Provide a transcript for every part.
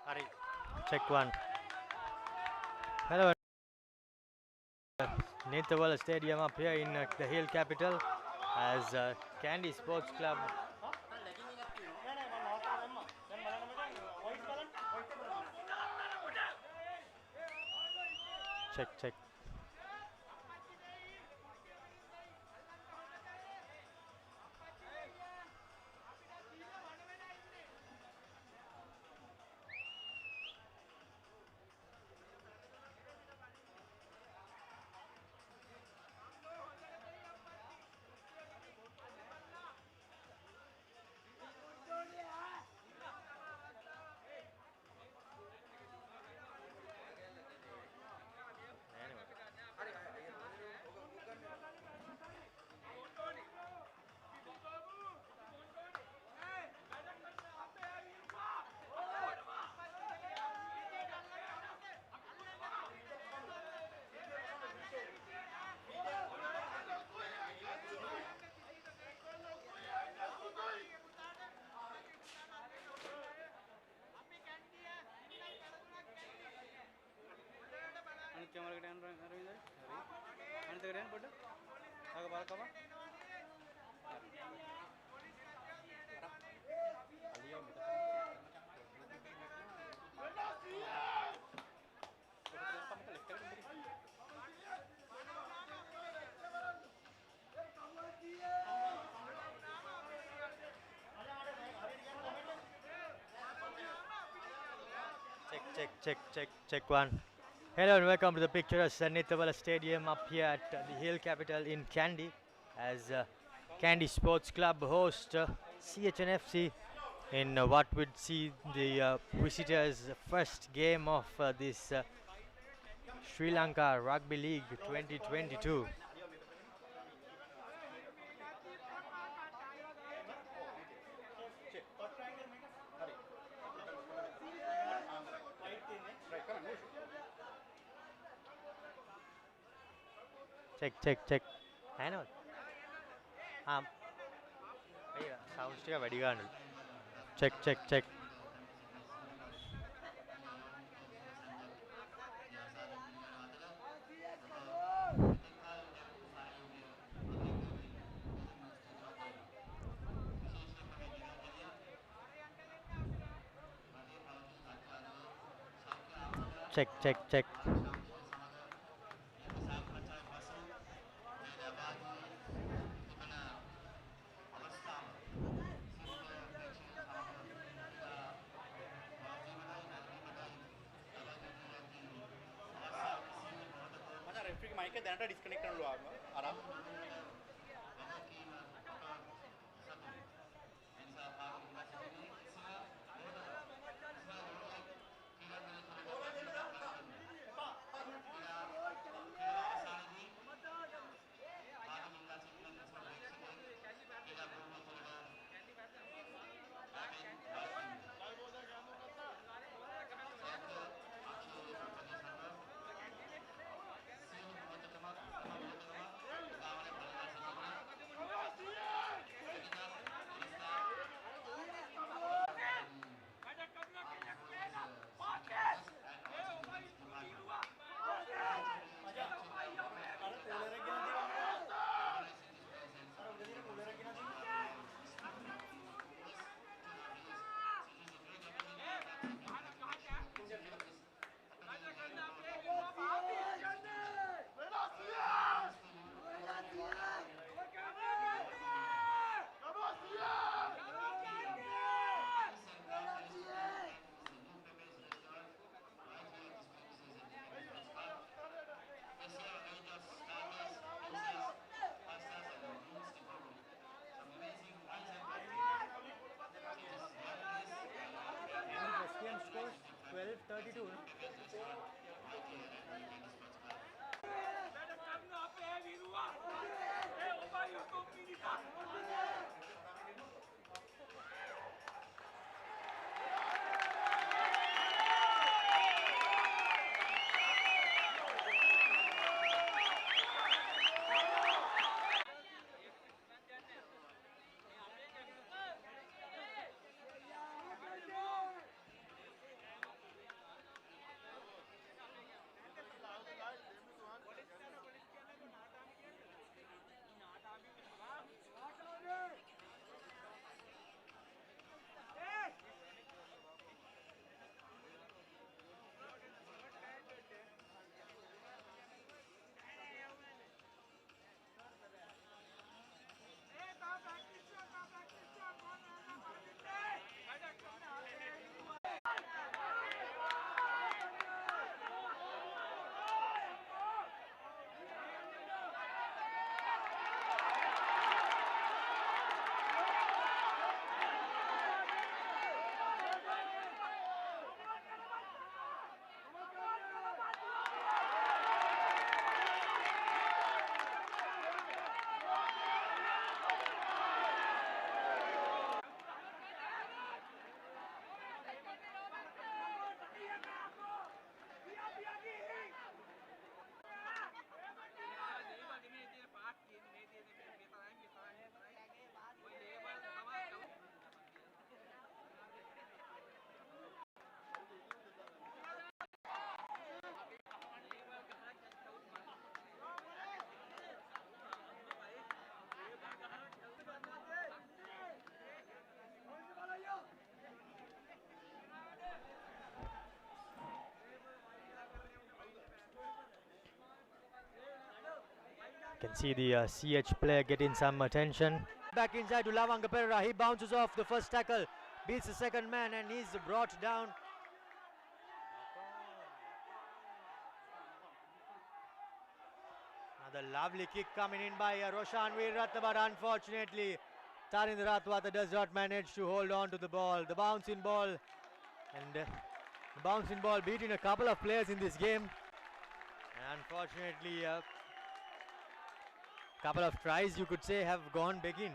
Hari, check one. Hello, Netherwell Stadium up here in the Hill capital as Kandy Sports Club. Check, check. Check one. Hello and welcome to the picturesque Netherwell Stadium up here at the Hill capital in Kandy as Kandy Sports Club host CHNFC in what would see the visitors' first game of this Sri Lanka Rugby League 2022. Check. I know. Sounds ටික වැඩි ගන්නලු. Check. Check. Can see the CH player getting some attention. Back inside to Lavanga Pereira. He bounces off the first tackle, beats the second man, and he's brought down. Another lovely kick coming in by Roshan Veeratna, but unfortunately Tarinder Ratwata does not manage to hold on to the ball. The bouncing ball, and the bouncing ball beating a couple of players in this game. And unfortunately, a couple of tries, you could say, have gone begging.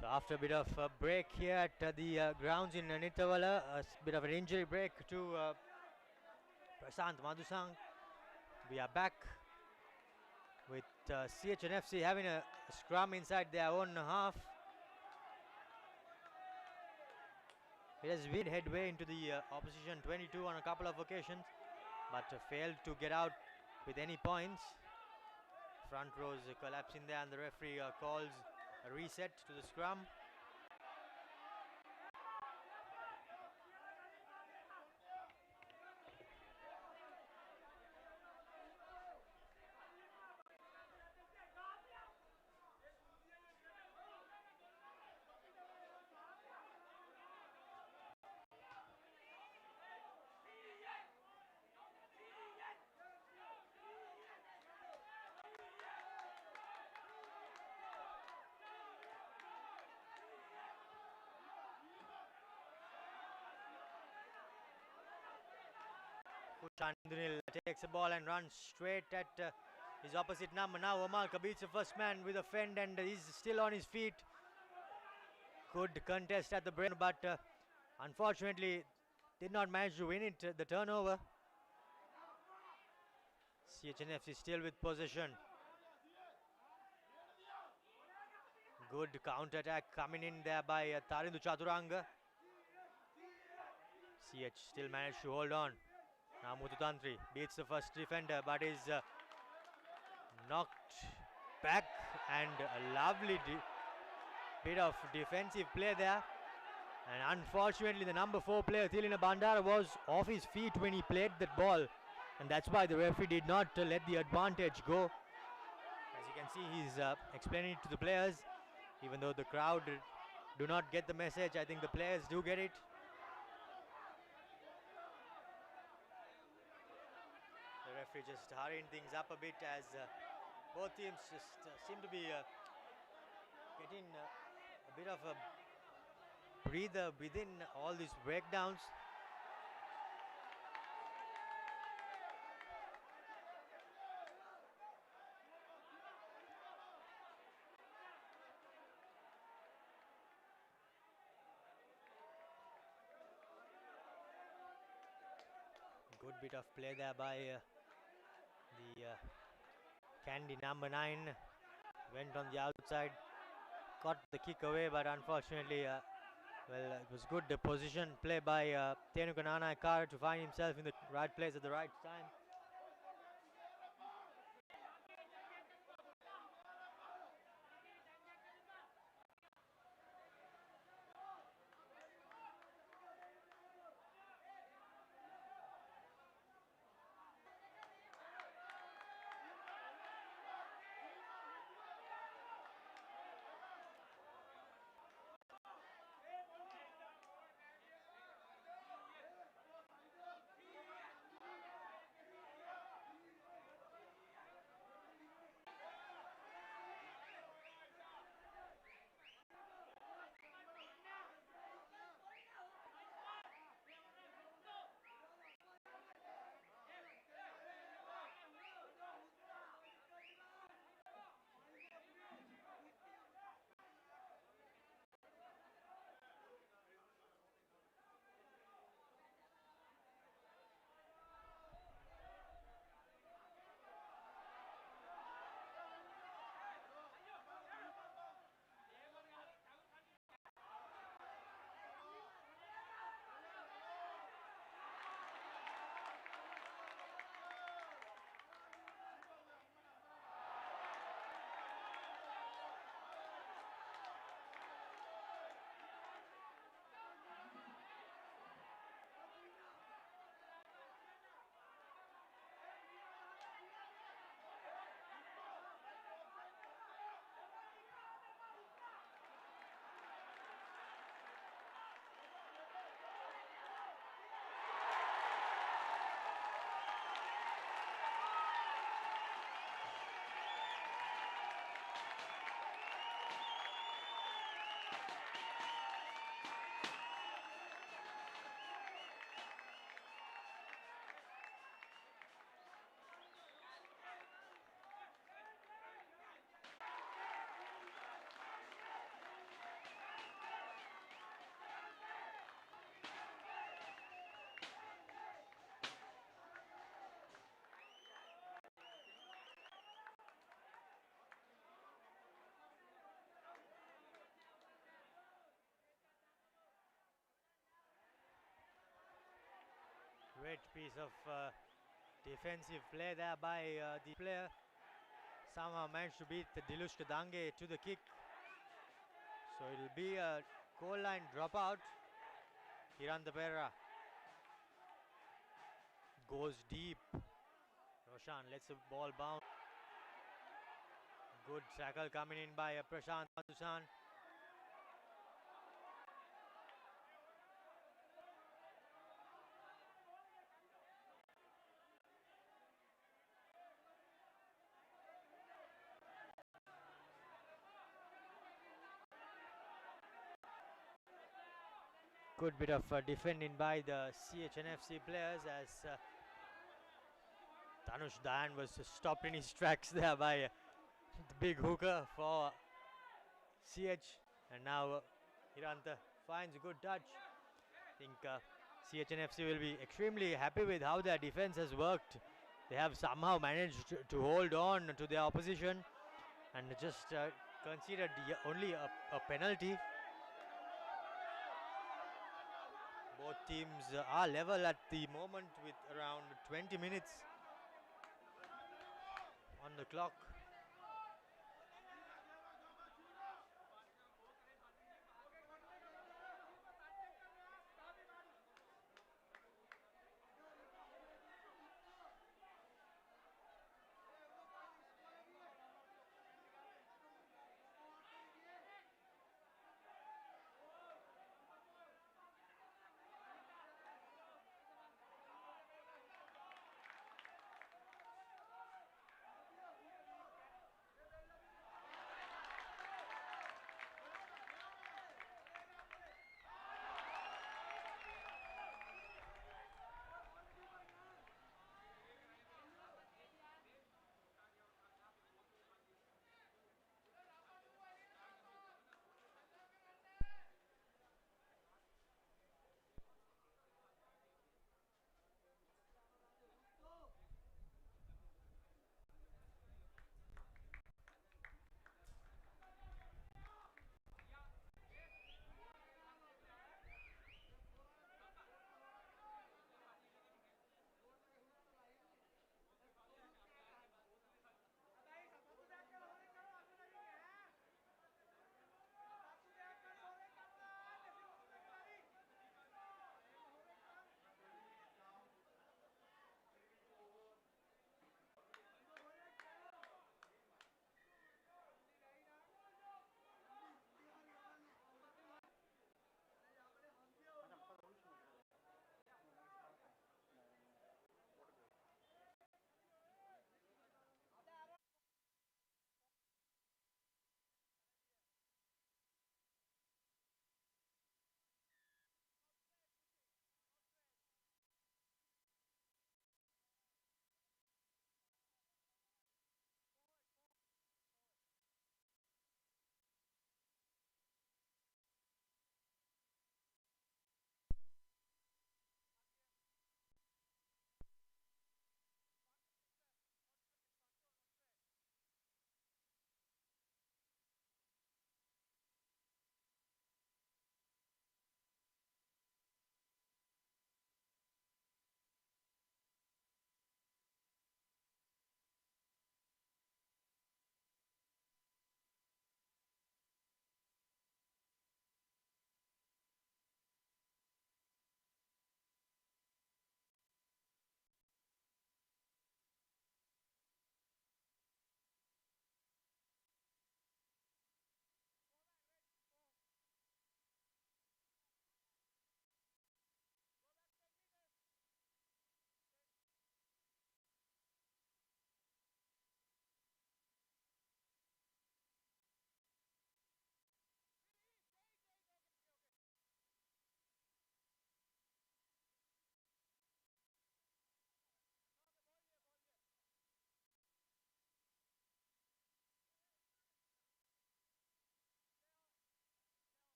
So after a bit of a break here at the grounds in Nitavala, a bit of an injury break to Prasant Madhusang. We are back with CHNFC having a scrum inside their own half. It has been headway into the opposition 22 on a couple of occasions, but failed to get out with any points. Front rows collapsing there, and the referee calls a reset to the scrum. Chandunil takes the ball and runs straight at his opposite number. Now Omalka beats the first man with a fend, and he's still on his feet. Good contest at the break, but unfortunately did not manage to win it, the turnover. CHNFC still with possession. Good counter-attack coming in there by Tarindu Chaturanga. CH still managed to hold on. Now Mututantri beats the first defender, but is knocked back, and a lovely bit of defensive play there. And unfortunately the number 4 player Thilina Bandara was off his feet when he played that ball, and that's why the referee did not let the advantage go. As you can see, he's explaining it to the players. Even though the crowd do not get the message, I think the players do get it. The referee just hurrying things up a bit as both teams just seem to be getting a bit of a breather within all these breakdowns. Good bit of play there by the Kandy number 9. Went on the outside, caught the kick away, but unfortunately, well, it was good position play by Tenuka Nanaikar to find himself in the right place at the right time. piece of defensive play there by the player. Somehow managed to beat the Dilush Kadange to the kick. So it'll be a goal line dropout. Hirantapera goes deep. Roshan lets the ball bounce. Good tackle coming in by Prashant Pandusan. Good bit of defending by the CHNFC players as Tanush Dayan was stopped in his tracks there by the big hooker for CH. And now Hiranta finds a good touch. I think CHNFC will be extremely happy with how their defense has worked. They have somehow managed to hold on to their opposition and just conceded only a penalty. Both teams are level at the moment with around 20 minutes on the clock.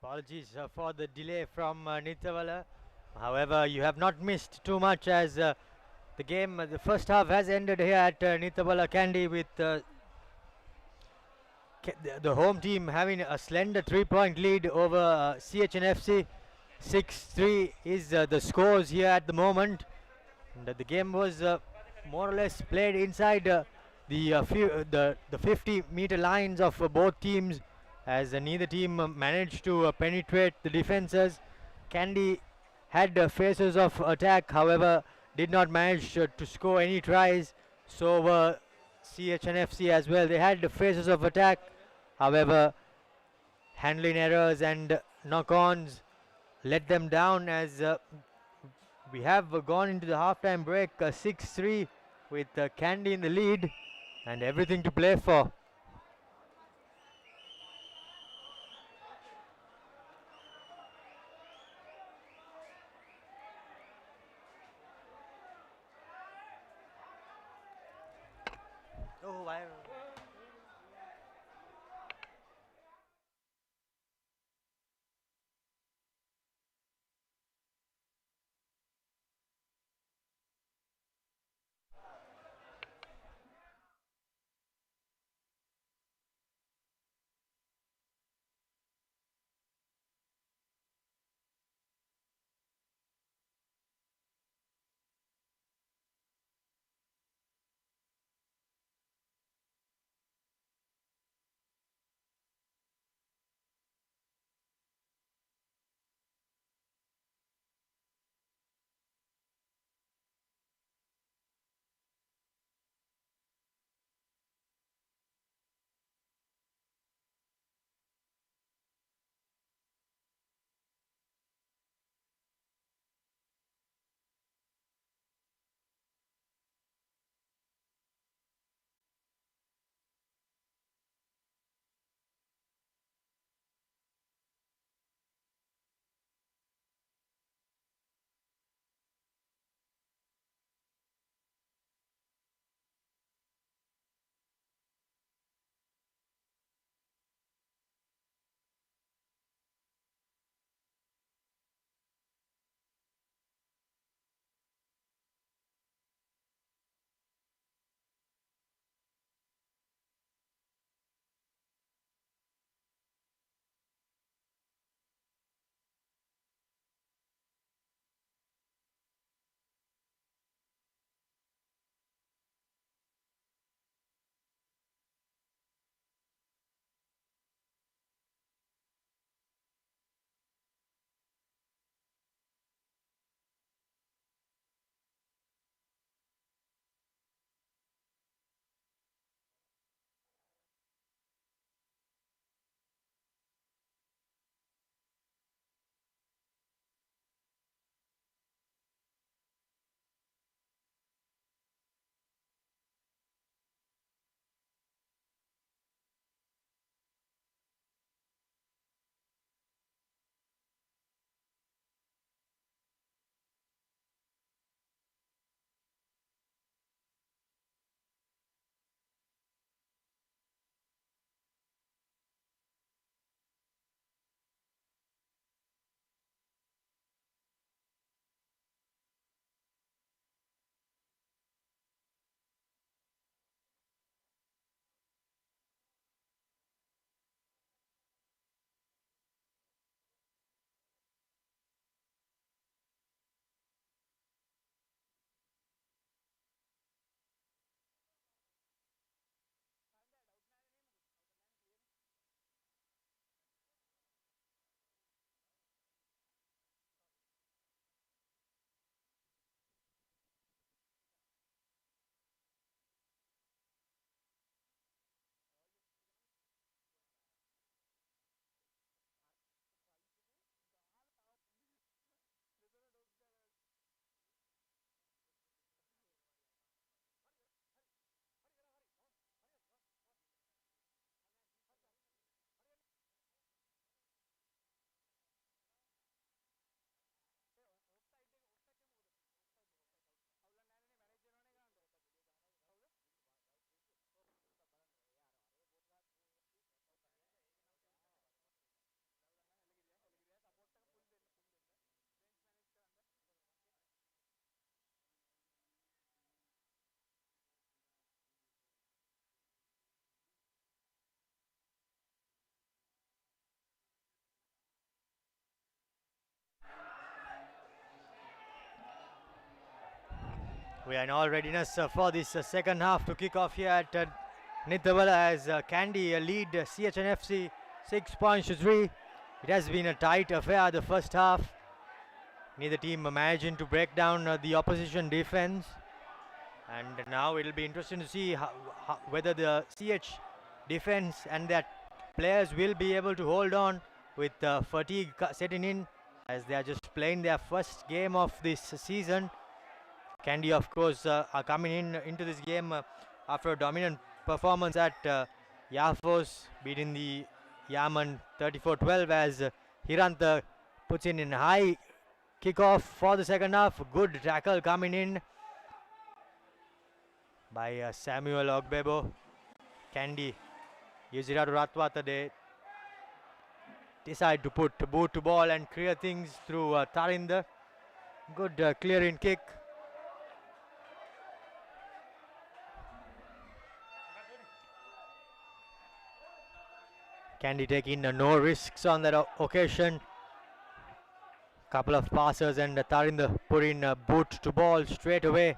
Apologies for the delay from Nityavala. However, you have not missed too much as the game, the first half has ended here at Nityavala Kandy with the home team having a slender 3-point lead over CHNFC. 6-3 is the scores here at the moment. And, the game was more or less played inside the 50-meter lines of both teams, as neither team managed to penetrate the defenses. Kandy had phases of attack, however, did not manage to score any tries. So were CHNFC as well. They had phases of attack, however, handling errors and knock-ons let them down as we have gone into the halftime break 6-3 with Kandy in the lead and everything to play for. Oh, We are in all readiness for this second half to kick off here at Nitawala as Kandy lead CHNFC 6 points to 3. It has been a tight affair the first half. Neither team managing to break down the opposition defense. And now it will be interesting to see whether the CH defense and their players will be able to hold on with fatigue setting in, as they are just playing their first game of this season. Kandy, of course, are coming into this game after a dominant performance at Yafos, beating the Yaman 34-12 as Hiranta puts in high kickoff for the second half. Good tackle coming in by Samuel Ogbebo. Kandy gives it out to Ratwata. They decide to put boot to ball and clear things through Tarinder. Good clearing kick. Kandy taking no risks on that occasion. Couple of passes and Tarinder put in boot to ball straight away.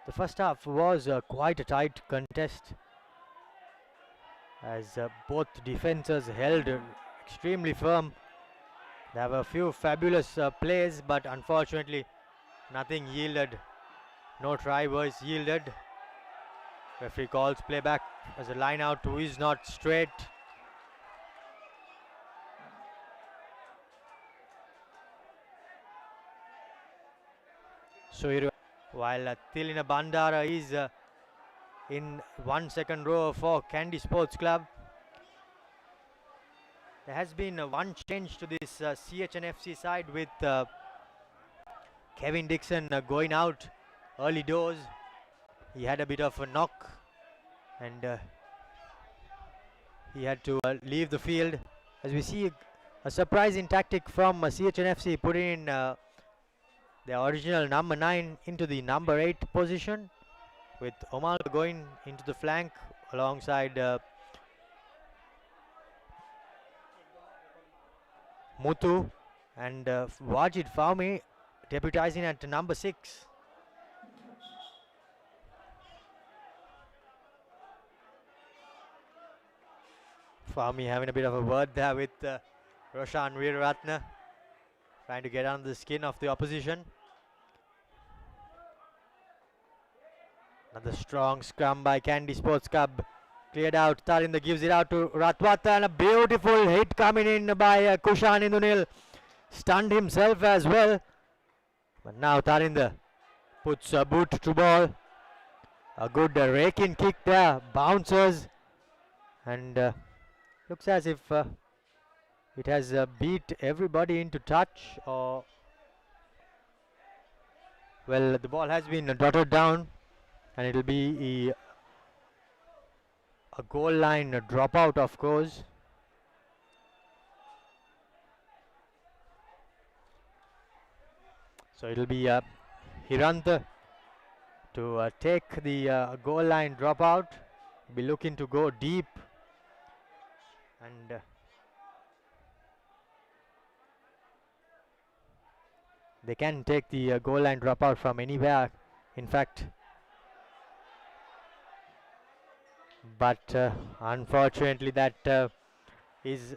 The first half was quite a tight contest, as both defenses held extremely firm. There were a few fabulous plays, but unfortunately nothing yielded. No try was yielded. Referee calls playback as a line out to is not straight. So while Tilina Bandara is in 1 second row for Kandy Sports Club. There has been one change to this CHNFC side with Kevin Dixon going out early doors. He had a bit of a knock and he had to leave the field. As we see a surprising tactic from CHNFC, putting in the original number 9 into the number 8 position, with Omal going into the flank alongside Muthu and Wajid Fahmy deputizing at number 6. Fahmy having a bit of a word there with Roshan Veeraratne, trying to get under the skin of the opposition. Another strong scrum by Kandy Sports Club. Cleared out. Tarinder gives it out to Ratwata, and a beautiful hit coming in by Kushan Indunil. Stunned himself as well. But now Tarinder puts a boot to ball. A good raking kick there. Bounces. And looks as if it has beat everybody into touch. Or well, the ball has been dotted down. And it will be a goal line dropout, of course. So it will be Hiranta to take the goal line dropout. Be looking to go deep, and they can take the goal line dropout from anywhere, in fact. But unfortunately that is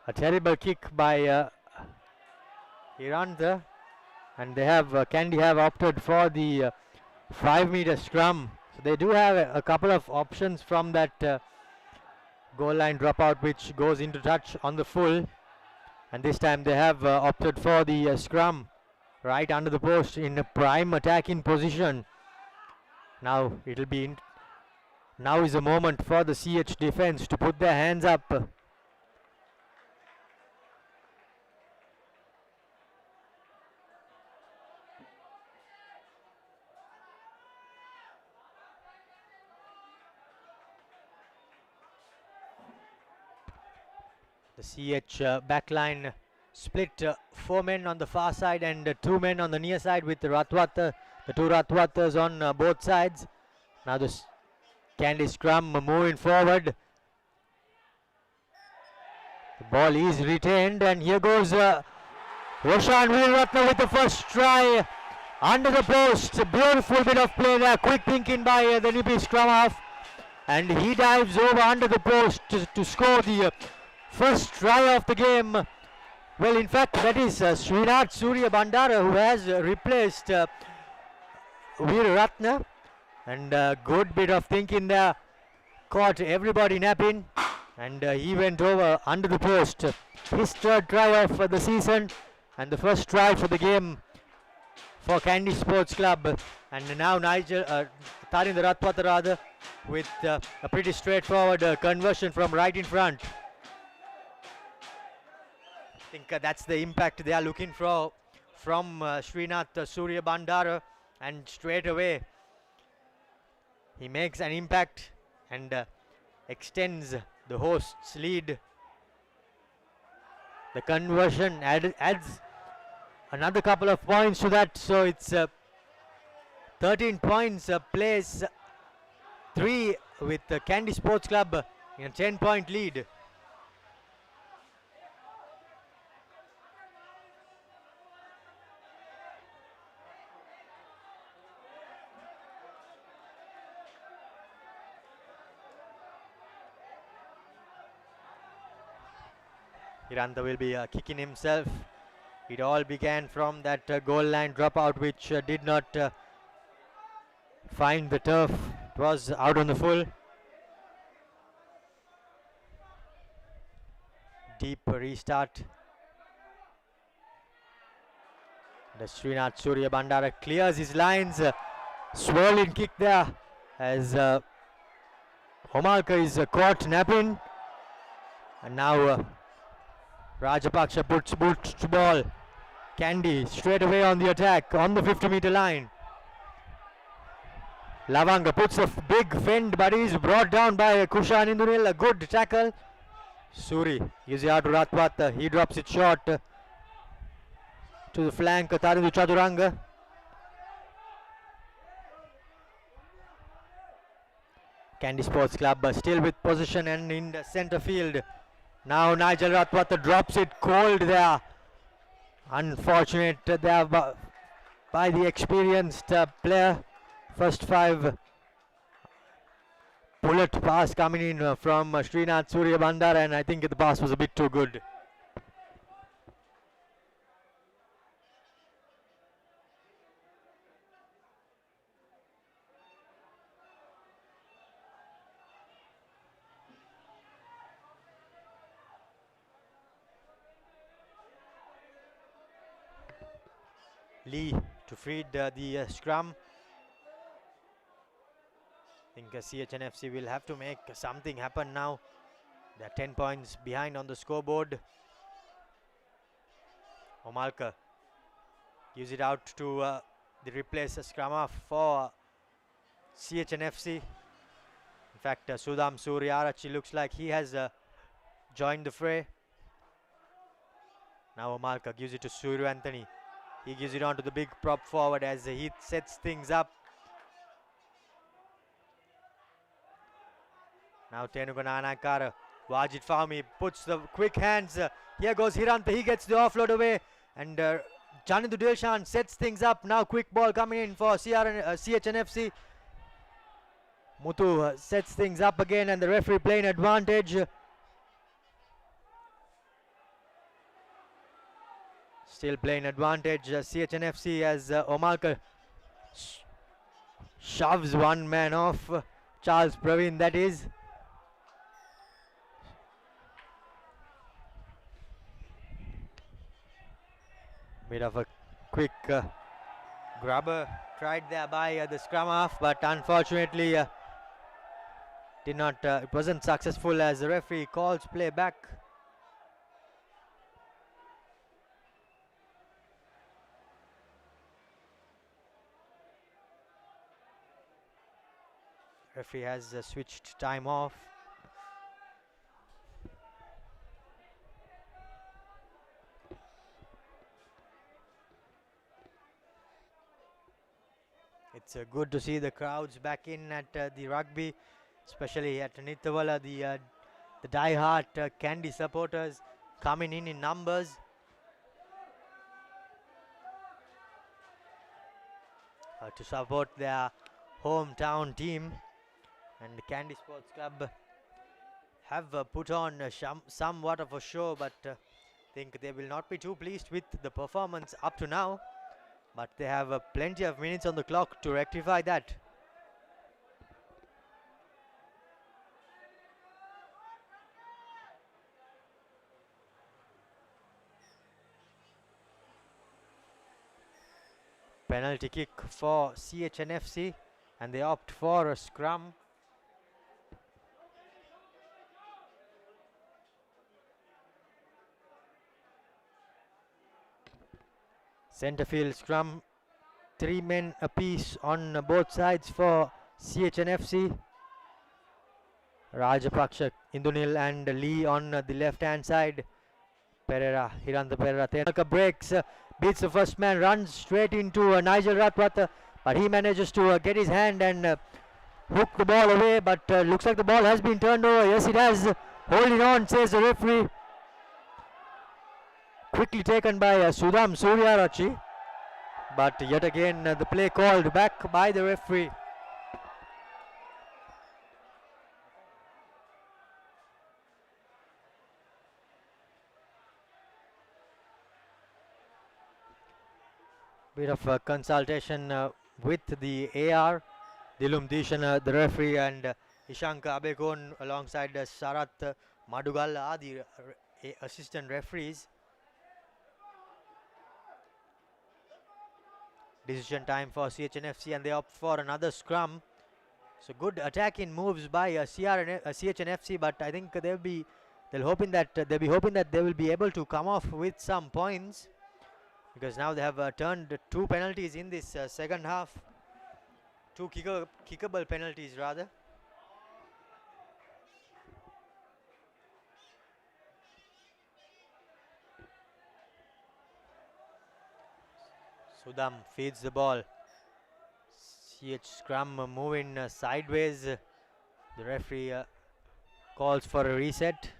a terrible kick by Hiranta, and they have Kandy have opted for the 5-meter scrum. So they do have a couple of options from that goal line dropout, which goes into touch on the full, and this time they have opted for the scrum right under the post in a prime attacking position. Now it will be now is a moment for the CH defense to put their hands up. The CH backline split, 4 men on the far side and 2 men on the near side, with the Ratwata, the 2 Ratwatas on both sides. Now this Kandy scrum moving forward. The ball is retained, and here goes Roshan Veeraratne with the first try under the post. Beautiful bit of play there, quick thinking by the Nipi scrum half, and he dives over under the post to score the first try of the game. Well, in fact, that is Srinath Surya Bandara who has replaced Veeraratne, and good bit of thinking there, caught everybody napping, and he went over under the post. His third try of the season and the first try for the game for Kandy Sports Club. And now Tarinder Ratwata with a pretty straightforward conversion from right in front. I think that's the impact they are looking for from Srinath Surya Bandara, and straight away he makes an impact and extends the host's lead. The conversion adds another couple of points to that, so it's 13 points, plays 3 with Kandy Sports Club in a 10-point lead. Hiranta will be kicking himself. It all began from that goal line dropout, which did not find the turf. It was out on the full. Deep restart. The Srinath Surya Bandara clears his lines. Swirling kick there as Homalka is caught napping. And now Rajapaksha puts boots to ball. Kandy straight away on the attack on the 50-meter line. Lavanga puts a big fend, but is brought down by Kushan Indunil. A good tackle. Suri gives it out to Ratwat. He drops it short to the flank. Tarindu Chaduranga. Kandy Sports Club still with possession and in the centre field. Now Nigel Ratwat drops it cold there. Unfortunate there by the experienced player. First 5 bullet pass coming in from Srinath Surya Bandara, and I think the pass was a bit too good. Lee to feed the scrum. I think CHNFC will have to make something happen now. They're 10 points behind on the scoreboard. Homalka gives it out to the replace scrum half for CHNFC. In fact, Sudham Suryarachi looks like he has joined the fray. Now Homalka gives it to Surya Anthony. He gives it on to the big prop forward as he sets things up. Now Tenuga Nanakara, Wajid Fahmi puts the quick hands. Here goes Hiranta, he gets the offload away. And Janindu Dilshan sets things up. Now quick ball coming in for CHNFC. Muthu sets things up again, and the referee playing advantage. Still playing advantage, CHNFC, as Homalka shoves one man off. Charles Praveen, that is. Bit of a quick grabber tried there by the scrum half, but unfortunately did not. It wasn't successful as the referee calls play back. Referee has switched time off. It's good to see the crowds back in at the rugby, especially at Nithavala. The the die-hard Kandy supporters coming in numbers. To support their hometown team, and the Kandy Sports Club have put on somewhat of a show, but think they will not be too pleased with the performance up to now, but they have plenty of minutes on the clock to rectify that. Penalty kick for CHNFC, and they opt for a scrum. Centre field scrum, 3 men apiece on both sides for CHNFC. Rajapaksha, Indunil and Lee on the left hand side. Pereira, Hiranta Pereira. Tenaka breaks, beats the first man, runs straight into Nigel Ratwat, but he manages to get his hand and hook the ball away, but looks like the ball has been turned over. Yes, it has. Holding on, says the referee. Quickly taken by Sudham Suryarachi, but yet again the play called back by the referee. Bit of a consultation with the AR, Dilum Dishan, the referee, and Ishanka Abekon alongside Sarat Madugal are the assistant referees. Decision time for CHNFC, and they opt for another scrum. So good attacking moves by CHNFC, but I think they'll be hoping that they will be able to come off with some points, because now they have turned 2 penalties in this second half. 2 kickable penalties rather. Sudham feeds the ball. CH scrum moving sideways. The referee calls for a reset.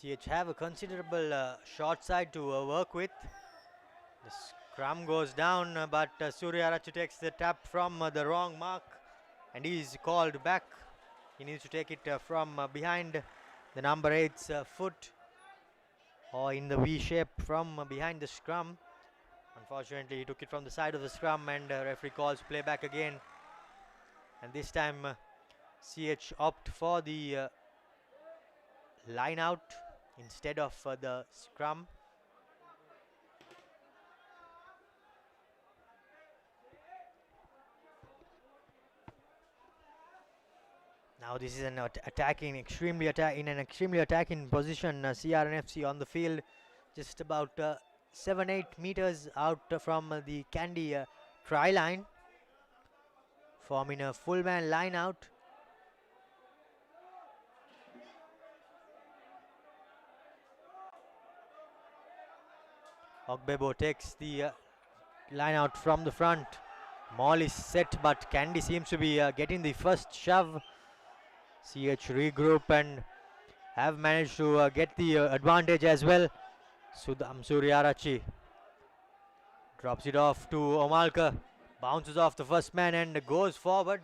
CH have a considerable short side to work with. The scrum goes down, but Suryarachi takes the tap from the wrong mark, and he is called back. He needs to take it from behind the number 8's foot, or in the V shape from behind the scrum. Unfortunately, he took it from the side of the scrum, and referee calls play back again. And this time, CH opt for the line out instead of the scrum. Now this is an extremely attacking position. CRNFC on the field, just about 7-8 meters out from the Kandy try line, forming a full man line out. Ogbebo takes the line out from the front. Maul is set, but Kandy seems to be getting the first shove. CH regroup and have managed to get the advantage as well. Sudham Suryarachi drops it off to Omalka, bounces off the first man and goes forward,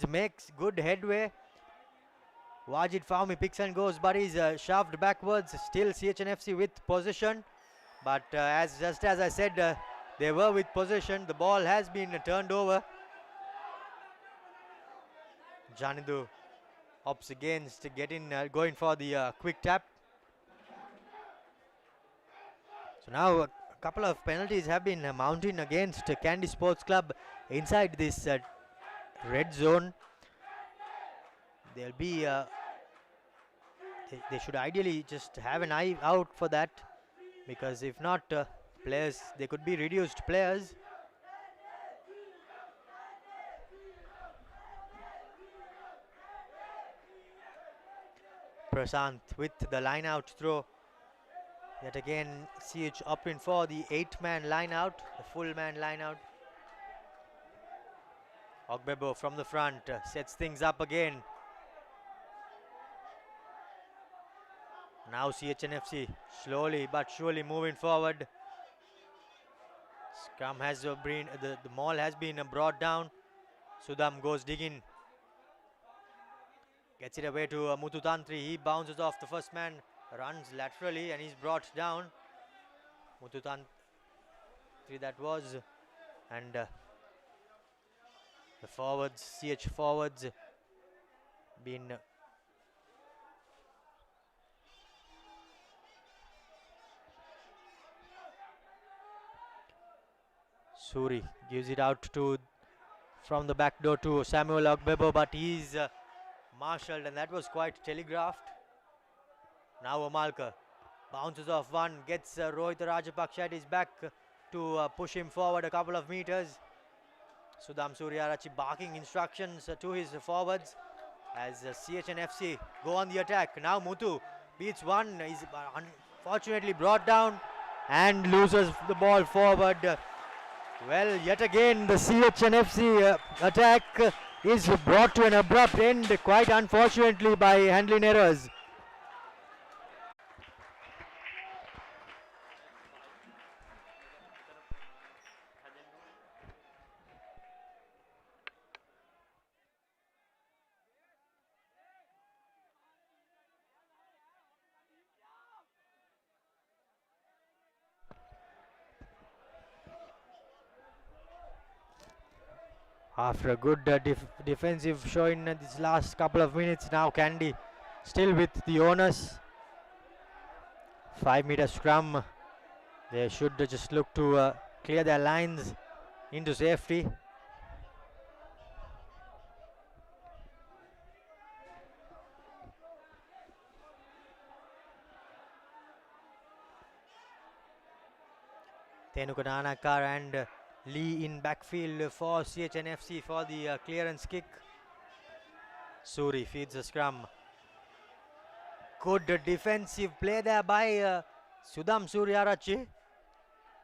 makes good headway. Wajid Fahmi picks and goes, but he's shoved backwards. Still CHNFC with possession, but just as I said, they were with possession. The ball has been turned over. Janidu opts against going for the quick tap. So now a couple of penalties have been mounting against Kandy Sports Club inside this red zone. They'll be they should ideally just have an eye out for that, because if not, players, they could be reduced players. Prasant with the line out throw. Yet again, CH opting for the 8-man line out, the full man line out. Ogbebo from the front sets things up again. Now CHNFC slowly but surely moving forward. Scrum has been, the maul has been brought down. Sudam goes digging. Gets it away to Muthu Tantri. He bounces off the first man, runs laterally and he's brought down. Muthu Tantri that was. And the forwards, CH forwards, been Suri gives it out to from the back door to Samuel Ogbebo, but he's marshalled and that was quite telegraphed. Now Amalka bounces off one, gets Rohit Rajapaksa at his back to push him forward a couple of meters. Sudam Suryarachi barking instructions to his forwards as CHNFC go on the attack. Now Muthu beats one, is unfortunately brought down and loses the ball forward. Well, yet again the CHNFC attack is brought to an abrupt end, quite unfortunately by handling errors. After a good defensive show in these last couple of minutes, now Kandy still with the onus. 5-meter scrum. They should just look to clear their lines into safety. Tenuka Nanakar and Lee in backfield for CHNFC for the clearance kick. Suri feeds the scrum. Good defensive play there by Sudam Suryarachi.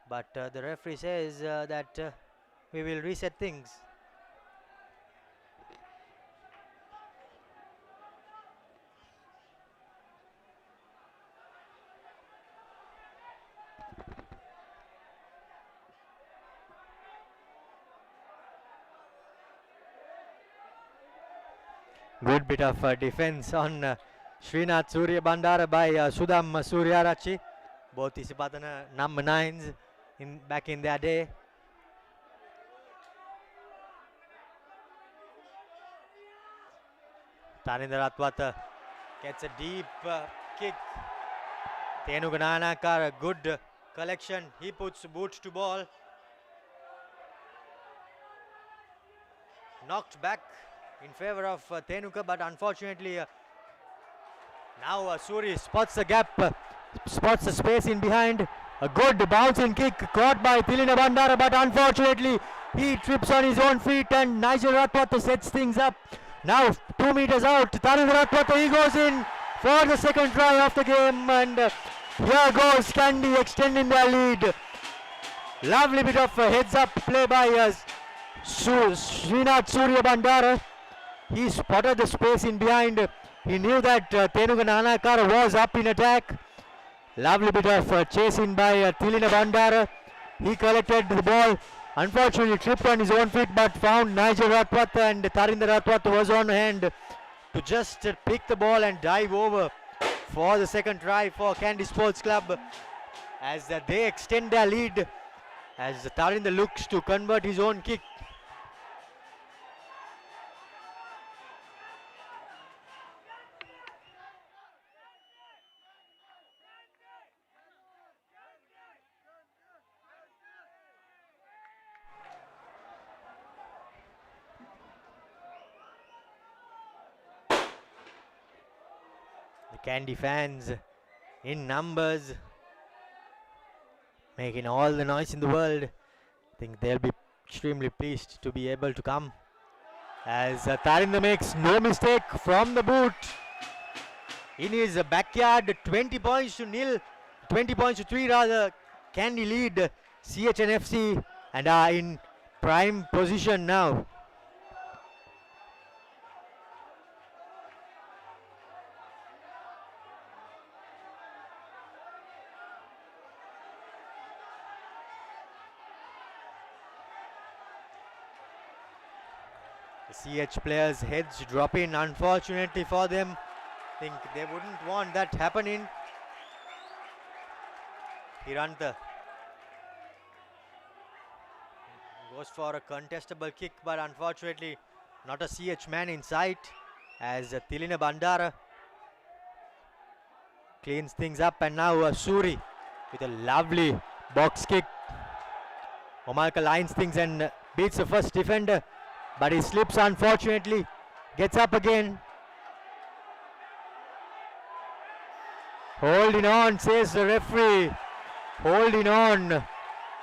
But the referee says that we will reset things. Good bit of defense on Srinath Surya Bandara by Sudam Suryarachi. Both Isipadana number 9s back in their day. Taninder Atwata gets a deep kick. Tenuka Nanakar, a good collection. He puts boot to ball. Knocked back in favor of Tenuka, but unfortunately now Suri spots the gap, spots the space in behind. A good bouncing kick caught by Tilina Bandara, but unfortunately he trips on his own feet and Nigel Ratwata sets things up. Now 2 meters out, Tarinda Ratwata, he goes in for the second try of the game, and here goes Kandy extending their lead. Lovely bit of heads up play by Srinath Surya Bandara. He spotted the space in behind. He knew that Tenuka Nanakar was up in attack. Lovely bit of chasing by Tilina Bandara. He collected the ball. Unfortunately tripped on his own feet, but found Nigel Ratwata, and Tarinder Ratwata was on hand to just pick the ball and dive over for the second try for Kandy Sports Club as they extend their lead as Tarinder looks to convert his own kick. The Kandy fans in numbers making all the noise in the world. I think they'll be extremely pleased to be able to come. As Tarinder makes no mistake from the boot. In his backyard, 20 points to nil, 20 points to 3 rather. Kandy lead CHNFC and are in prime position now. The CH players' heads drop in, unfortunately for them. I think they wouldn't want that happening. Hiranta goes for a contestable kick, but unfortunately not a CH man in sight, as Tilina Bandara cleans things up, and now Suri with a lovely box kick. Omalka lines things and beats the first defender, but he slips unfortunately, gets up again. Holding on, says the referee. Holding on.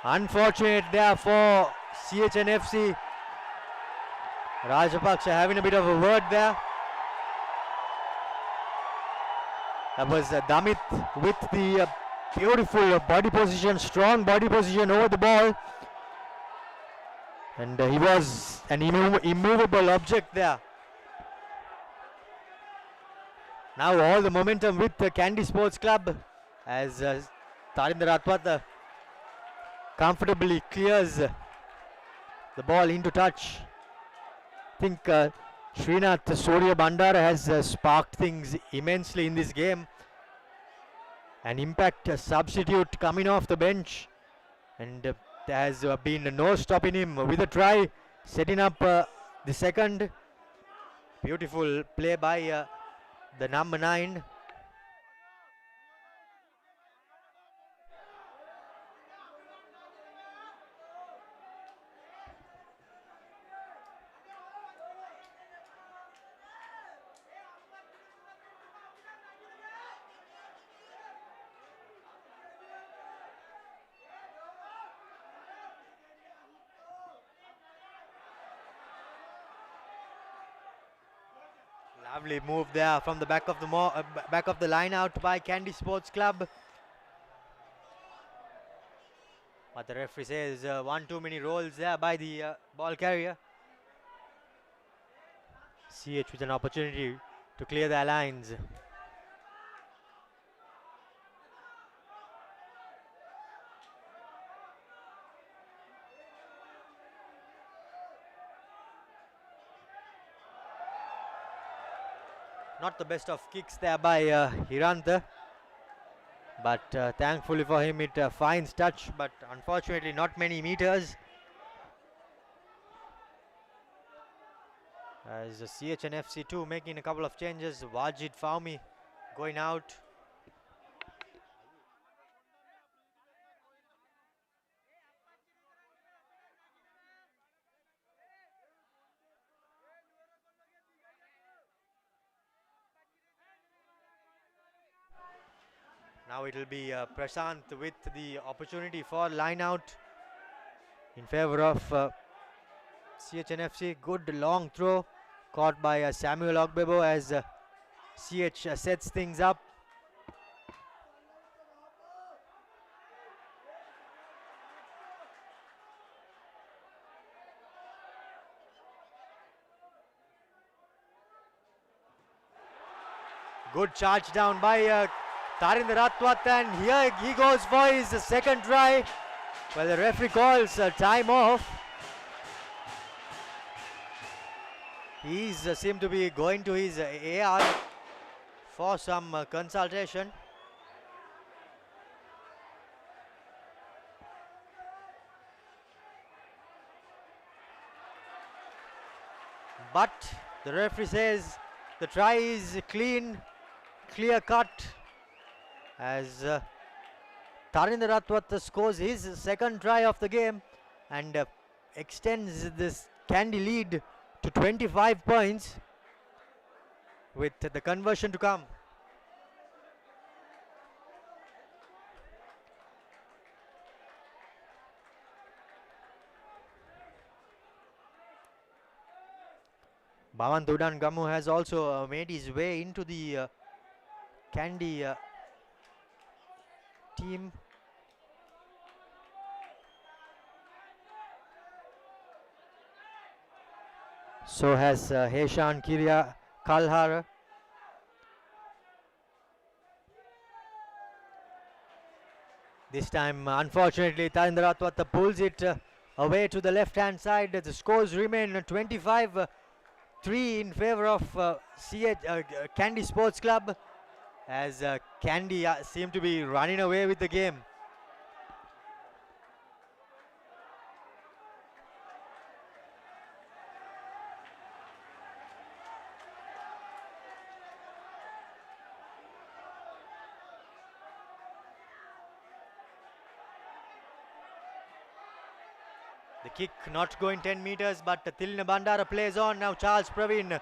Unfortunate there for CHNFC. Rajapaksha having a bit of a word there. That was Damit with the beautiful body position, strong body position over the ball. And he was an immovable object there. Now all the momentum with the Kandy Sports Club as Tarinder Atwat comfortably clears the ball into touch. I think Srinath Surya Bandara has sparked things immensely in this game. An impact substitute coming off the bench, and there has been no stopping him with a try, setting up the second. Beautiful play by the number 9. Lovely move there from the back of the line out by Kandy Sports Club. But the referee says one too many rolls there by the ball carrier. CH with an opportunity to clear their lines. Not the best of kicks there by Hiranta, but thankfully for him it finds touch, but unfortunately not many meters. As CHNFC 2 making a couple of changes. Wajid Faumi going out. Now it will be Prashant with the opportunity for line out in favor of CHNFC. Good long throw caught by Samuel Ogbebo as CH sets things up. Good charge down by Tarinder Atwat, and here he goes for his second try. Well, the referee calls time off. He seemed to be going to his AR for some consultation. But the referee says the try is clear cut, as Tarinder Atwat scores his second try of the game and extends this Kandy lead to 25 points with the conversion to come. Bhavan Dudan Gamu has also made his way into the Kandy team. So has Heshan Kiria Kalhar. This time, unfortunately, Tarindra Ratwata pulls it away to the left-hand side. The scores remain 25-3 in favor of Kandy Sports Club, as Kandy seem to be running away with the game. The kick not going 10 meters, but Tilna Bandara plays on. Now Charles Praveen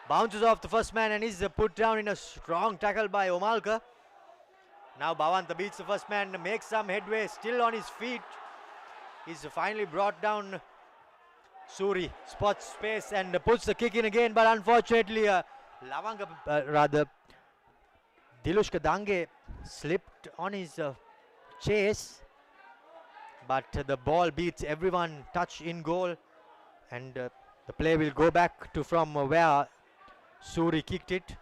bounces off the first man and is put down in a strong tackle by Omalka. Now Bhavanta beats the first man, makes some headway, still on his feet. He's finally brought down. Suri spots space and puts the kick in again, but unfortunately Dilushka Dange slipped on his chase. But the ball beats everyone, touch in goal, and the play will go back to from where Suri kicked it.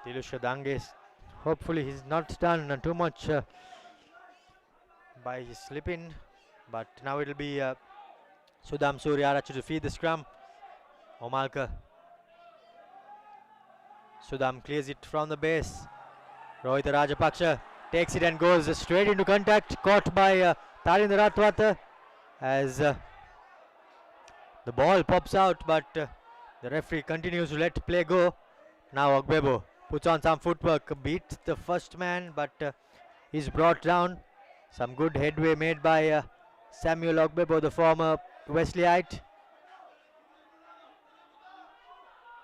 Dilusha Dange, hopefully he's not done too much by his slipping, but now it'll be Sudham Suryarachu to feed the scrum. Omalka. Sudham clears it from the base. Rohit Rajapaksha takes it and goes straight into contact, caught by Tarindra Ratwata as the ball pops out, but the referee continues to let play go. Now Ogbebo puts on some footwork, beats the first man, but is brought down. Some good headway made by Samuel Ogbebo, the former Wesleyite.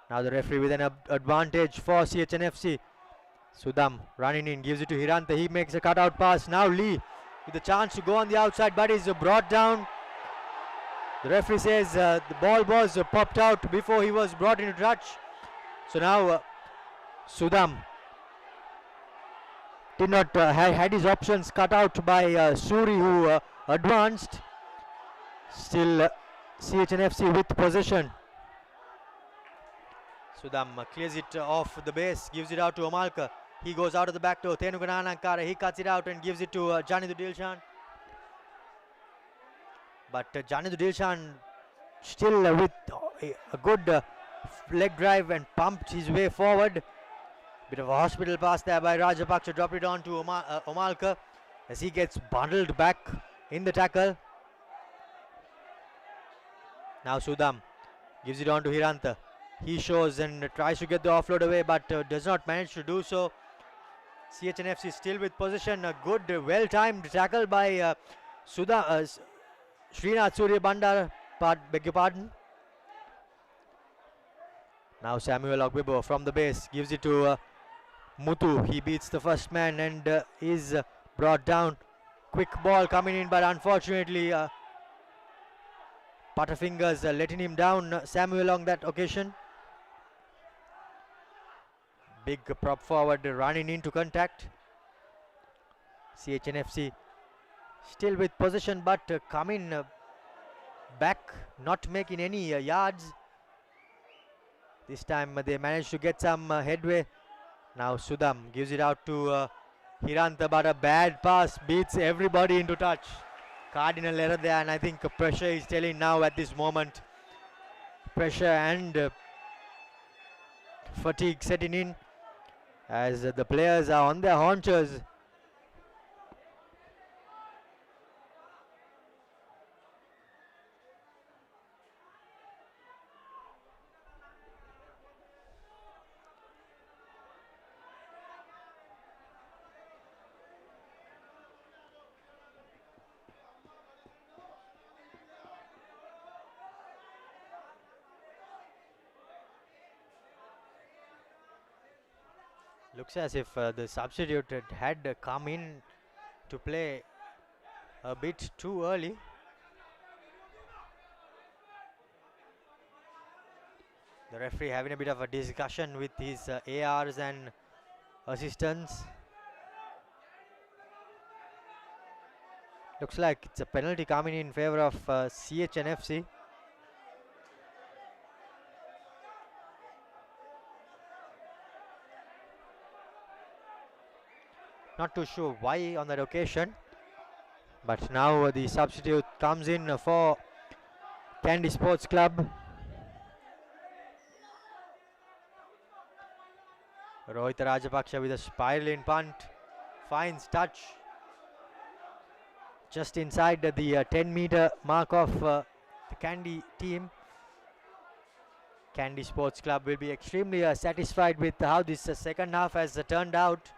Now the referee with an advantage for CHNFC. Sudham running in, gives it to Hiranta. He makes a cutout pass. Now Lee with a chance to go on the outside, but is brought down. The referee says the ball was popped out before he was brought into touch. So now Sudham did not had his options cut out by Suri, who advanced. Still CHNFC with possession. Sudham clears it off the base, gives it out to Omalka. He goes out of the back door. Tenugan Anankara, he cuts it out and gives it to Janidu Dilshan. But Janidu Dilshan still with a good leg drive and pumped his way forward. Bit of a hospital pass there by Rajapaksha, dropped it on to Omalka as he gets bundled back in the tackle. Now Sudham gives it on to Hiranta. He shows and tries to get the offload away, but does not manage to do so. CHNFC still with possession. A good, well-timed tackle by Srinath Surya Bandar. Beg your pardon. Now Samuel Ogbebo from the base gives it to Muthu. He beats the first man and is brought down. Quick ball coming in, but unfortunately Butterfingers letting him down, Samuel, on that occasion. Big prop forward running into contact. CHNFC still with possession, but coming back, not making any yards. This time they managed to get some headway. Now Sudham gives it out to Hiranta, but a bad pass beats everybody into touch. Cardinal error there, and I think pressure is telling now at this moment. Pressure and fatigue setting in as the players are on their haunches. Looks as if the substitute had come in to play a bit too early. The referee having a bit of a discussion with his ARs and assistants. Looks like it's a penalty coming in favor of CHNFC. Not too sure why on that occasion, but now the substitute comes in for Kandy Sports Club. Rohit Rajapaksha with a spiraling punt, finds touch just inside the 10-meter mark of the Kandy team. Kandy Sports Club will be extremely satisfied with how this second half has turned out.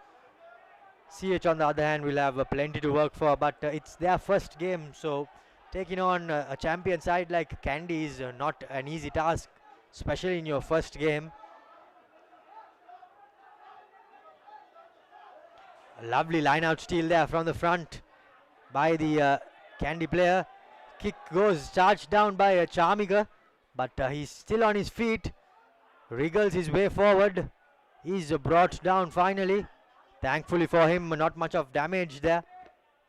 CH on the other hand will have plenty to work for, but it's their first game, so taking on a champion side like Kandy is not an easy task, especially in your first game. A lovely line-out steal there from the front by the Kandy player. Kick goes charged down by Charmiga, but he's still on his feet, wriggles his way forward. He's brought down finally. Thankfully for him, not much of damage there,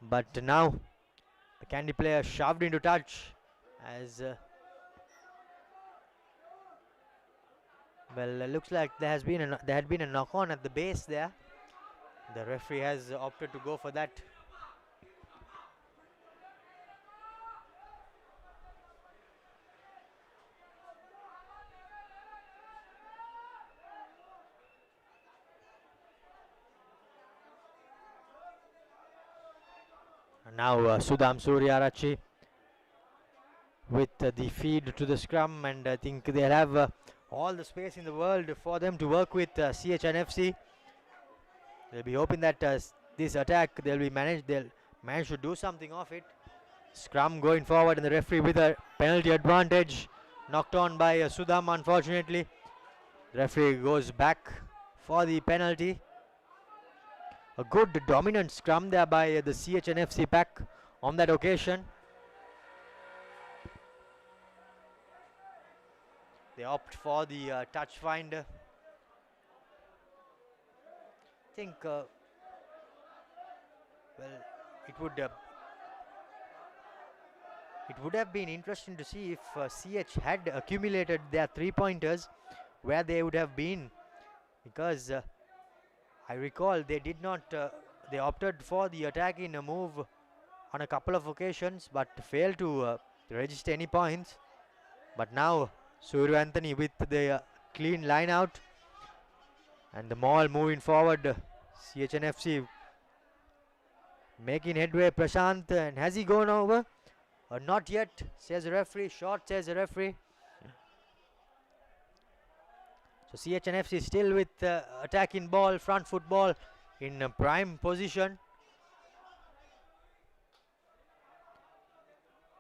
but now the Kandy player shoved into touch as well. Looks like there had been a knock-on at the base there. The referee has opted to go for that. And now Sudham Suryarachi with the feed to the scrum, and I think they'll have all the space in the world for them to work with CHNFC. They'll be hoping that this attack they'll manage to do something of it. Scrum going forward, and the referee with a penalty advantage, knocked on by Sudham unfortunately. The referee goes back for the penalty. A good dominant scrum there by the CHNFC pack on that occasion. They opt for the touch finder. I think well, it would have been interesting to see if CH had accumulated their 3-pointers, where they would have been, because I recall they did not. They opted for the attack in a move on a couple of occasions, but failed to register any points. But now Surya Anthony with the clean line out. And the Maul moving forward. CHNFC making headway. Prashant, and has he gone over? Not yet, says the referee. Short, says the referee. So CHNFC still with attacking ball, front foot ball in prime position.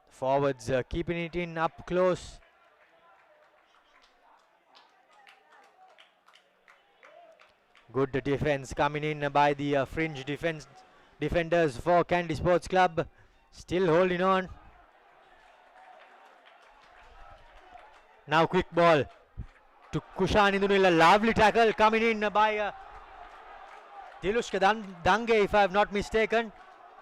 Forwards keeping it in up close. Good defense coming in by the fringe defenders for Kandy Sports Club. Still holding on. Now quick ball to Kushan Indunil. A lovely tackle coming in by Dilushka Dange, if I have not mistaken.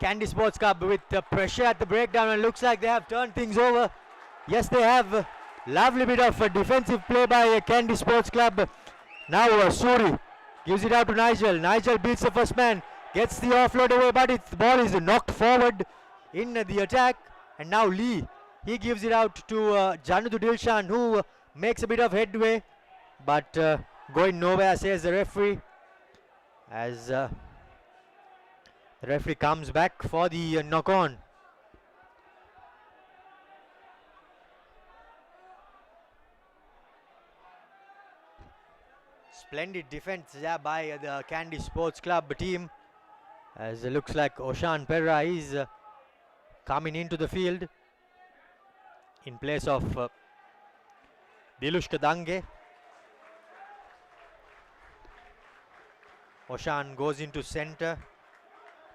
Kandy Sports Club with pressure at the breakdown, and looks like they have turned things over. Yes, they have. Lovely bit of defensive play by Kandy Sports Club. Now Suri gives it out to Nigel. Nigel beats the first man, gets the offload away, but the ball is knocked forward in the attack. And now Lee, he gives it out to Janudu Dilshan, who makes a bit of headway, but going nowhere, says the referee. As the referee comes back for the knock-on. Splendid defense there by the Kandy Sports Club team, as it looks like Oshan Perra is coming into the field in place of Dilushka Dange. Oshan goes into center.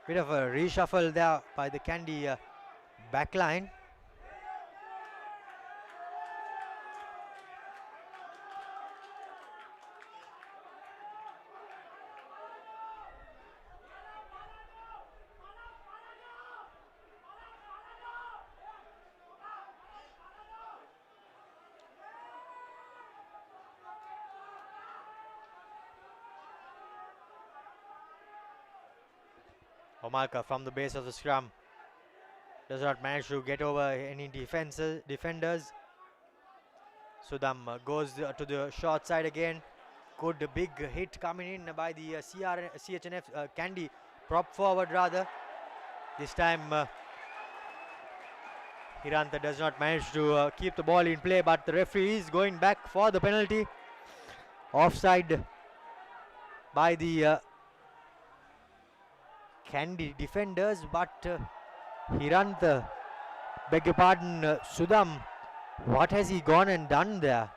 Bit of a reshuffle there by the Kandy backline. Omalka from the base of the scrum does not manage to get over any defenders. Sudam goes to the short side again. Good big hit coming in by the CHNF Kandy prop forward rather. This time Hiranta does not manage to keep the ball in play, but the referee is going back for the penalty. Offside by the Kandy defenders, but Hiranta, beg your pardon, Sudam, what has he gone and done there?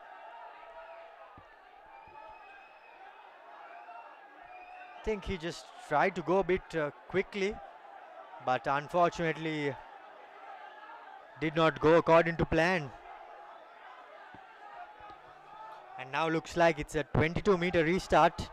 I think he just tried to go a bit quickly, but unfortunately did not go according to plan. And now looks like it's a 22-meter restart.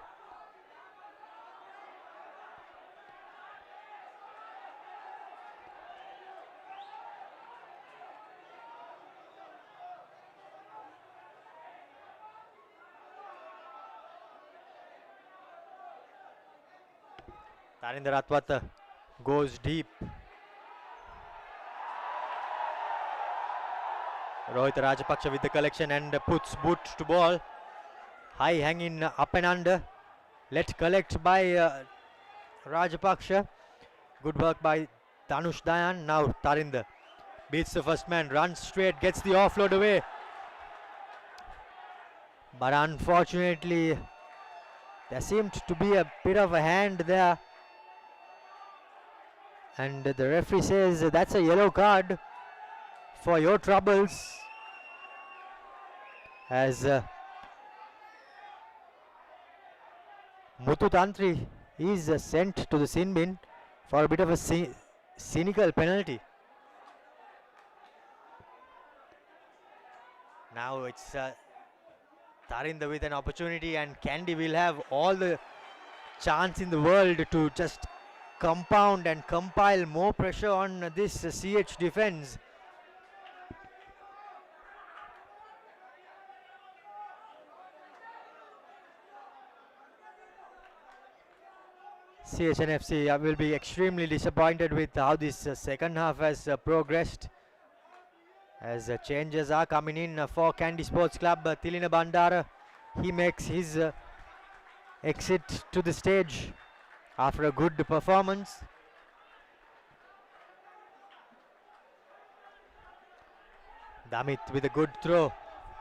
Tarinder Atwata goes deep. Rohit Rajapaksha with the collection and puts boot to ball. High hanging up and under. Let collect by Rajapaksha. Good work by Tanush Dayan. Now Tarinder beats the first man, runs straight, gets the offload away. But unfortunately, there seemed to be a bit of a hand there. And the referee says that's a yellow card for your troubles. As Muthu Tantri is sent to the sin bin for a bit of a cynical penalty. Now it's Tarinder with an opportunity, and Kandy will have all the chance in the world to just compound and compile more pressure on this CH defense. CHNFC will be extremely disappointed with how this second half has progressed, as changes are coming in for Kandy Sports Club. Tilina Bandara, he makes his exit to the stage after a good performance. Damit with a good throw.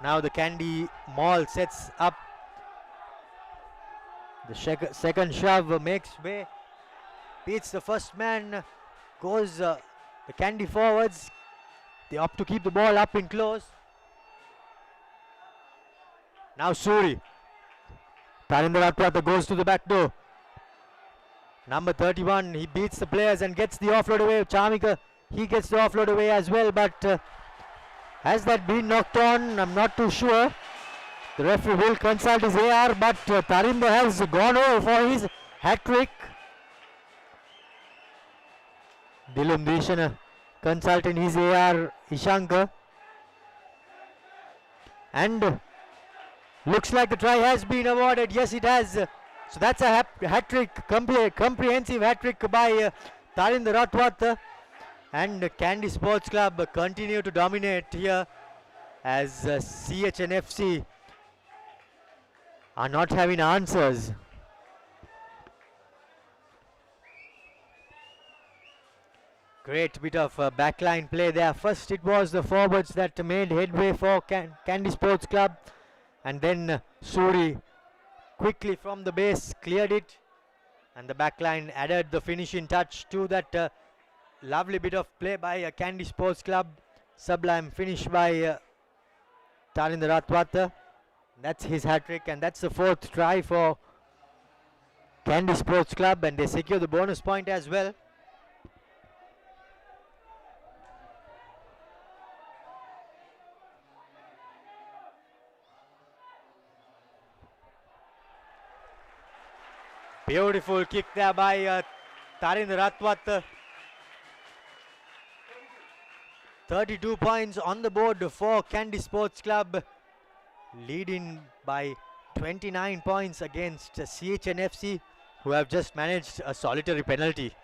Now the Kandy Mall sets up. The second shove makes way, beats the first man, goes the Kandy forwards. They opt to keep the ball up in close. Now Suri. Tarinder Atwata goes to the back door. Number 31, he beats the players and gets the offload away. Chamika, he gets the offload away as well, but has that been knocked on? I'm not too sure. The referee will consult his AR, but Tarinder has gone over for his hat-trick. Dilum Dishana consulting his AR, Ishanka. And looks like the try has been awarded. Yes, it has. So that's a hat-trick, comprehensive hat-trick by Tarinder Atwata. And Kandy Sports Club continue to dominate here, as CHNFC are not having answers. Great bit of backline play there. First it was the forwards that made headway for Kandy Sports Club, and then Suri quickly from the base cleared it, and the backline added the finishing touch to that lovely bit of play by Kandy Sports Club. Sublime finish by Tarinder Atwata. That's his hat-trick, and that's the fourth try for Kandy Sports Club, and they secure the bonus point as well. Beautiful kick there by Tarinder Ratwat. 32 points on the board for Kandy Sports Club, leading by 29 points against CHNFC, who have just managed a solitary penalty.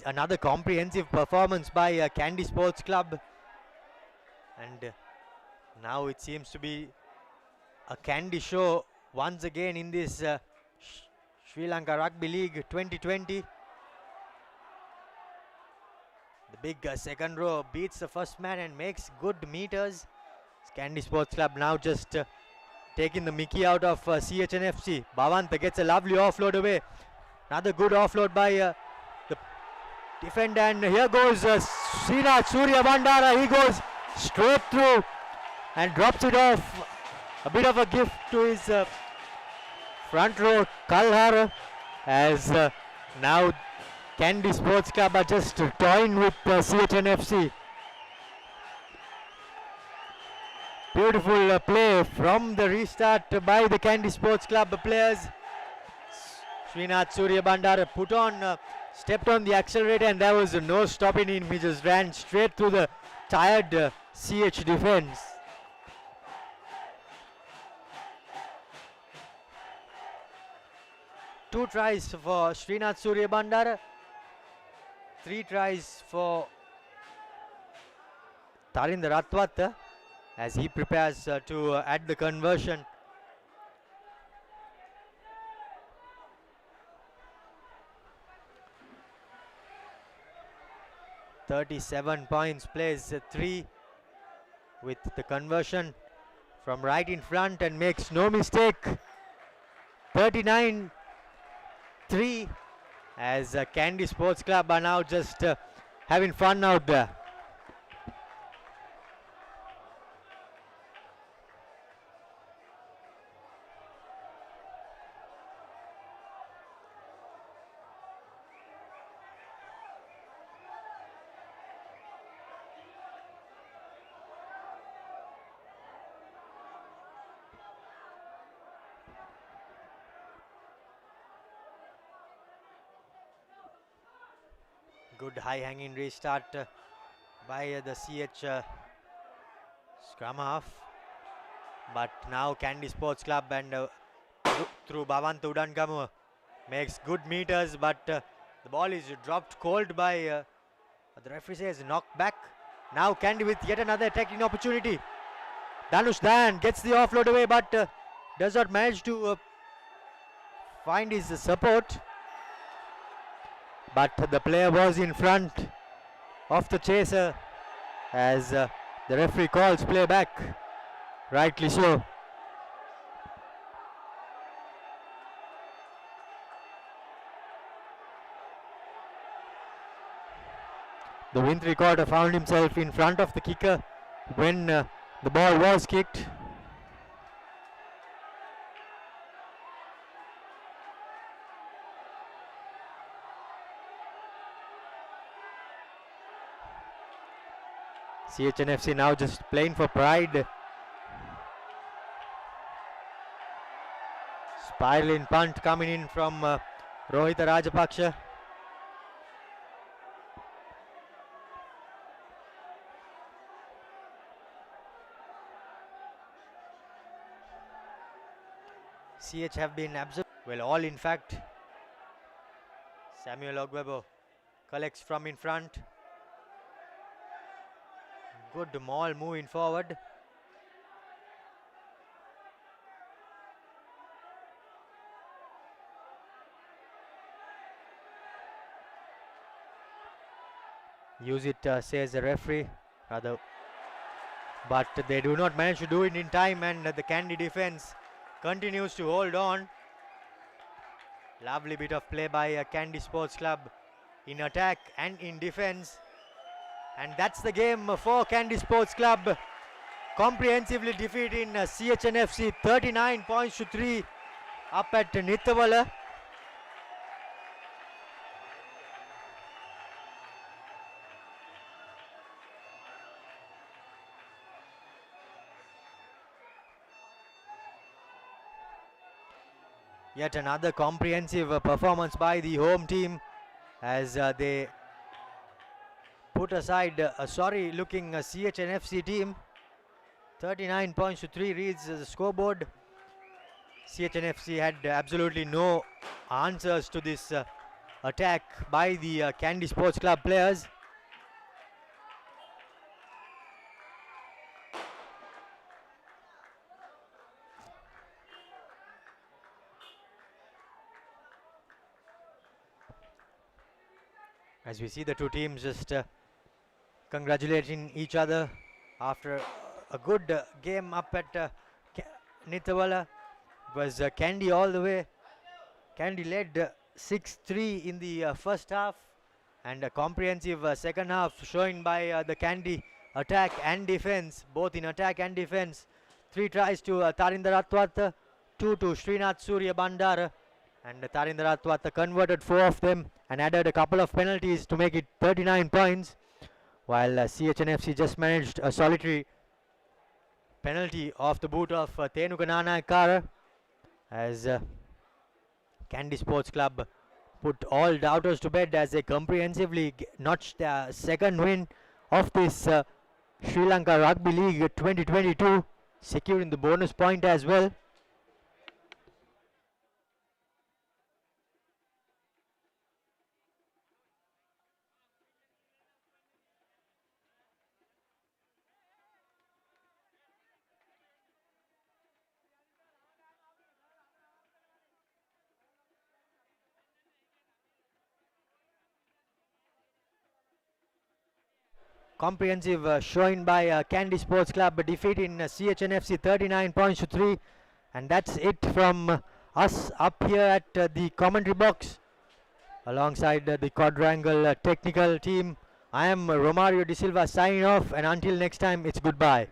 Another comprehensive performance by Kandy Sports Club, and now it seems to be a Kandy show once again in this Sri Lanka Rugby League 2020. The big second row beats the first man and makes good meters. Kandy Sports Club now just taking the mickey out of CHNFC. Bhavanta gets a lovely offload away. Another good offload by the defender, and here goes Srinath Surya Bandara. He goes straight through and drops it off. A bit of a gift to his front row Kalhara, as now Kandy Sports Club are just toying with CHNFC. Beautiful play from the restart by the Kandy Sports Club players. Srinath Surya Bandara stepped on the accelerator, and there was no stopping him. He just ran straight through the tired CH defense. Two tries for Srinath Surya Bandara, 3 tries for Tarinder Ratwat as he prepares to add the conversion. .37 points, plays 3 with the conversion from right in front and makes no mistake. 39-3 as Kandy Sports Club are now just having fun out there. Good high-hanging restart by the CH scrum half, but now Kandy Sports Club and through Bhavanta Udankamu makes good meters, but the ball is dropped cold by the referee says knocked back. Now Kandy with yet another attacking opportunity. Dhanush Dan gets the offload away, but does not manage to find his support. But the player was in front of the chaser as the referee calls play back. Rightly so. The win recorder found himself in front of the kicker when the ball was kicked. CHNFC now just playing for pride. Spiraling punt coming in from Rohita Rajapaksha. CH have been absent. Well, all in fact. Samuel Ogwebo collects from in front. Good maul moving forward. Use it, says the referee, rather. But they do not manage to do it in time, and the Kandy defense continues to hold on. Lovely bit of play by Kandy Sports Club in attack and in defense. And that's the game for Kandy Sports Club. comprehensively defeating CHNFC 39 points to 3 up at Nithavala. Yet another comprehensive performance by the home team as they put aside a sorry looking CHNFC team. 39 points to 3 reads the scoreboard. CHNFC had absolutely no answers to this attack by the Kandy Sports Club players. As we see the two teams just congratulating each other after a good game up at Nithavala. It was Kandy all the way. Kandy led 6-3 in the first half, and a comprehensive second half showing by the Kandy attack and defense, both in attack and defense. 3 tries to Tarinder Atwat, 2 to Srinath Surya Bandara, and Tarinder Atwat converted 4 of them and added a couple of penalties to make it 39 points, while CHNFC just managed a solitary penalty off the boot of Tenuka Nanakara, as Kandy Sports Club put all doubters to bed as they comprehensively notched their second win of this Sri Lanka Rugby League 2022, securing the bonus point as well. Comprehensive showing by Kandy Sports Club, defeating CHNFC 39 points to 3, and that's it from us up here at the commentary box alongside the quadrangle technical team. I am Romario De Silva signing off, and until next time, it's goodbye.